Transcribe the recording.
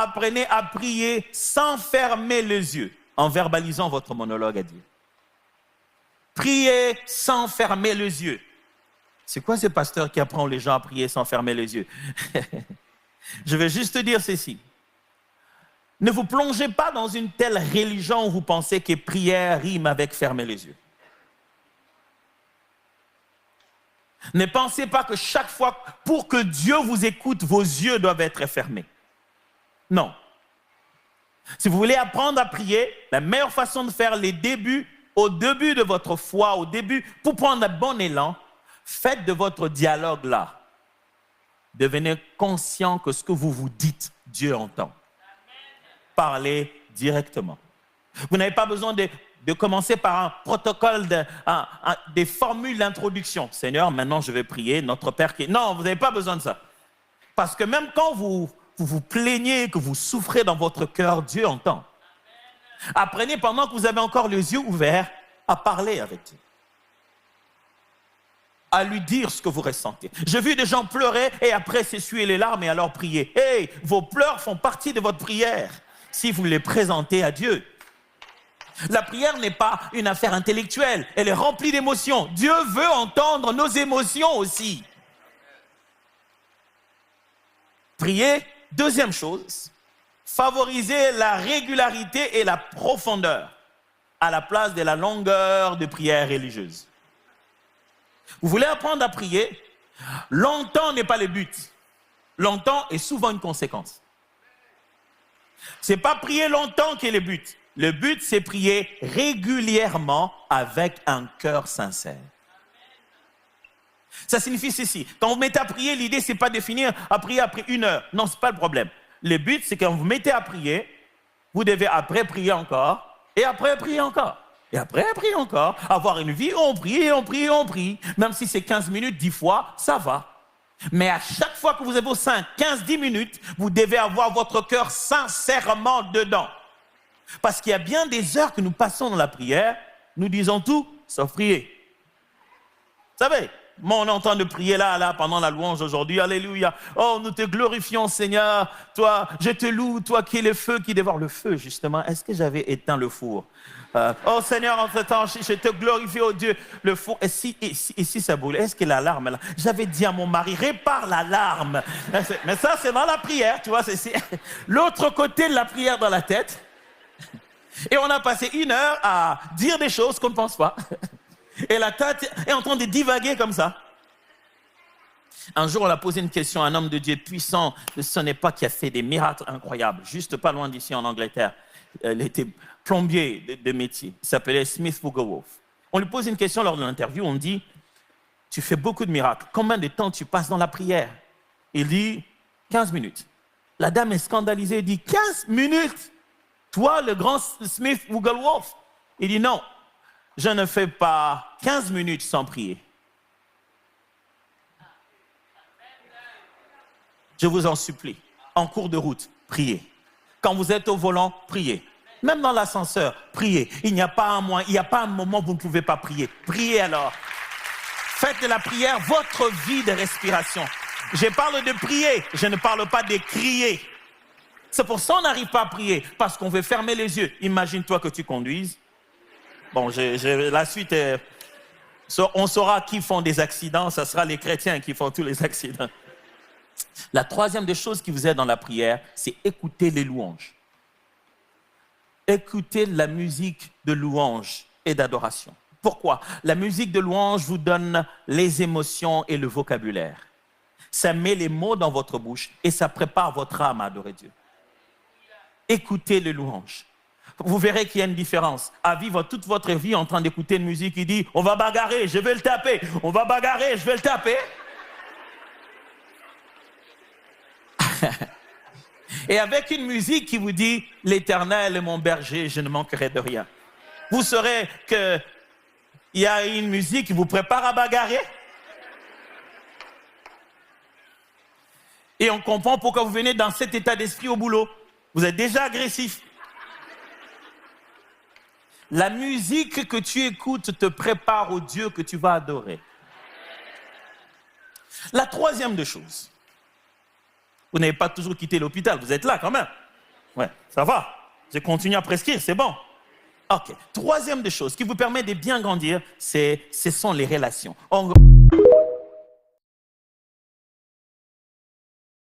apprenez à prier sans fermer les yeux, en verbalisant votre monologue à Dieu. Priez sans fermer les yeux. C'est quoi ce pasteur qui apprend les gens à prier sans fermer les yeux? Je vais juste te dire ceci. Ne vous plongez pas dans une telle religion où vous pensez que prière rime avec fermer les yeux. Ne pensez pas que chaque fois, pour que Dieu vous écoute, vos yeux doivent être fermés. Non. Si vous voulez apprendre à prier, la meilleure façon de faire au début de votre foi, pour prendre un bon élan, faites de votre dialogue là. Devenez conscient que ce que vous vous dites, Dieu entend. Parlez directement. Vous n'avez pas besoin de commencer par un protocole, des formules d'introduction. Seigneur, maintenant je vais prier, notre Père qui... Non, vous n'avez pas besoin de ça. Parce que même quand vous vous plaignez, que vous souffrez dans votre cœur, Dieu entend. Apprenez pendant que vous avez encore les yeux ouverts à parler avec Dieu. À lui dire ce que vous ressentez. J'ai vu des gens pleurer et après s'essuyer les larmes et alors prier. Hey, vos pleurs font partie de votre prière si vous les présentez à Dieu. La prière n'est pas une affaire intellectuelle, elle est remplie d'émotions. Dieu veut entendre nos émotions aussi. Prier, deuxième chose, favoriser la régularité et la profondeur à la place de la longueur de prière religieuse. Vous voulez apprendre à prier? Longtemps n'est pas le but. Longtemps est souvent une conséquence. Ce n'est pas prier longtemps qui est le but. Le but, c'est prier régulièrement avec un cœur sincère. Ça signifie ceci. Quand vous mettez à prier, l'idée, ce n'est pas de finir à prier après 1 heure. Non, ce n'est pas le problème. Le but, c'est quand vous mettez à prier, vous devez après prier encore, et après prier encore. Et après prier encore. Avoir une vie où on prie, on prie, on prie. Même si c'est 15 minutes, 10 fois, ça va. Mais à chaque fois que vous avez vos 5, 15, 10 minutes, vous devez avoir votre cœur sincèrement dedans. Parce qu'il y a bien des heures que nous passons dans la prière, nous disons tout, sauf prier. Vous savez, moi on est en train de prier là, pendant la louange aujourd'hui, alléluia. Oh, nous te glorifions Seigneur, toi, je te loue, toi qui es le feu, qui dévore le feu, justement. Est-ce que j'avais éteint le four? Oh Seigneur, en ce temps, je te glorifie, oh Dieu, le four. Et si ça brûle, est-ce que l'alarme là? J'avais dit à mon mari, répare l'alarme. Mais ça, c'est dans la prière, tu vois, c'est l'autre côté de la prière dans la tête. Et on a passé 1 heure à dire des choses qu'on ne pense pas. Et la tête est en train de divaguer comme ça. Un jour, on a posé une question à un homme de Dieu puissant de son époque qui a fait des miracles incroyables, juste pas loin d'ici en Angleterre. Il était plombier de métier. Il s'appelait Smith Wigglesworth. On lui pose une question lors de l'interview. On dit, tu fais beaucoup de miracles. Combien de temps tu passes dans la prière? Il dit, 15 minutes. La dame est scandalisée. Elle dit, 15 minutes? Toi, le grand Smith Wigglesworth? Il dit, non, je ne fais pas 15 minutes sans prier. Je vous en supplie, en cours de route, priez. Quand vous êtes au volant, priez. Même dans l'ascenseur, priez. Il n'y a pas un moment où vous ne pouvez pas prier. Priez alors. Faites de la prière votre vie de respiration. Je parle de prier, je ne parle pas de crier. C'est pour ça qu'on n'arrive pas à prier, parce qu'on veut fermer les yeux. Imagine-toi que tu conduises. Bon, la suite, on saura qui font des accidents, ce sera les chrétiens qui font tous les accidents. La troisième des choses qui vous aide dans la prière, c'est écouter les louanges. Écoutez la musique de louange et d'adoration. Pourquoi? La musique de louange vous donne les émotions et le vocabulaire. Ça met les mots dans votre bouche et ça prépare votre âme à adorer Dieu. Écoutez les louanges. Vous verrez qu'il y a une différence. À vivre toute votre vie en train d'écouter une musique qui dit « On va bagarrer, je vais le taper. On va bagarrer, je vais le taper. » Et avec une musique qui vous dit « L'Éternel est mon berger, je ne manquerai de rien. » Vous saurez qu'il y a une musique qui vous prépare à bagarrer. Et on comprend pourquoi vous venez dans cet état d'esprit au boulot. Vous êtes déjà agressif. La musique que tu écoutes te prépare au Dieu que tu vas adorer. La troisième des choses. Vous n'avez pas toujours quitté l'hôpital, vous êtes là quand même. Ouais, ça va. Je continue à prescrire, c'est bon. OK. Troisième des choses qui vous permet de bien grandir, ce sont les relations.